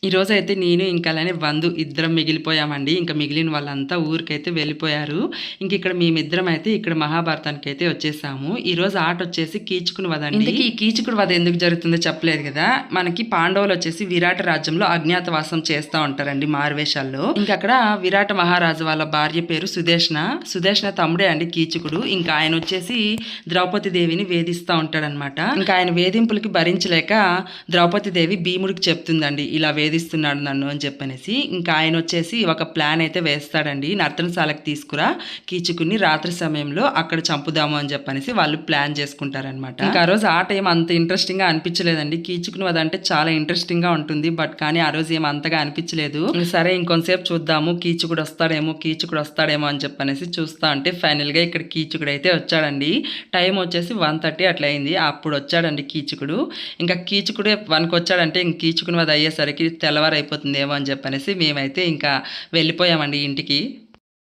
ఈరోజైతే నేను ఇంకా అలానే బంధు ఇద్దరం మిగిలిపోయామండి. ఇంకా మిగిలిన వాళ్ళంతా ఊరికైతే వెళ్ళిపోయారు. ఇక్కడ మేమిద్దరం అయితే ఇక్కడ మహాభారతానికైతే వచ్చేసాము. ఈరోజు ఆటొచ్చేసి కీచుకుని వధ అండి. ఇంతకీ ఈ కీచుకుడు వధ ఎందుకు జరుగుతుందో చెప్పలేదు కదా! మనకి పాండవులు వచ్చేసి విరాట రాజ్యంలో అజ్ఞాతవాసం చేస్తా ఉంటారండి మారువేషాల్లో. అక్కడ విరాట మహారాజు వాళ్ళ భార్య పేరు సుదేష్ణ. సుదేష్ణ తమ్ముడే అండి కీచుకుడు. ఆయన వచ్చేసి ద్రౌపది దేవిని వేధిస్తా ఉంటాడనమాట. ఆయన వేధింపులకి భరించలేక ద్రౌపది దేవి భీముడికి చెప్తుందండి, ఇలా వేధిస్తున్నాడు నన్ను అని చెప్పనేసి. ఆయన వచ్చేసి ఒక ప్లాన్ అయితే వేస్తాడండి. నర్తనశాలకు తీసుకురా కీచుకుని రాత్రి సమయంలో అక్కడ చంపుదాము అని చెప్పనేసి వాళ్ళు ప్లాన్ చేసుకుంటారనమాట. ఆ రోజు ఆట ఏం అంత ఇంట్రెస్టింగ్ గా అనిపించలేదండి. కీచుకుని అదంటే చాలా ఇంట్రెస్టింగ్ గా ఉంటుంది. బట్ ఆ రోజు ఏం అంతగా అనిపించలేదు. సరే ఇంకొంతసేపు చూద్దాము, కీచుకుడు వస్తాడేమో అని చెప్పనేసి చూస్తా అంటే ఫైనల్ గా ఇక్కడ కీచుకుడు అయితే వచ్చాడండి. టైం వచ్చేసి 1:30 అట్లా అయింది. అప్పుడు వచ్చాడండి కీచుకుడు. కీచుకుడే 1కి వచ్చాడంటే కీచుకుని అది అయ్యేసరికి తెల్లవారు అయిపోతుందేమో అని చెప్పనేసి మేమైతే వెళ్ళిపోయామండి ఇంటికి.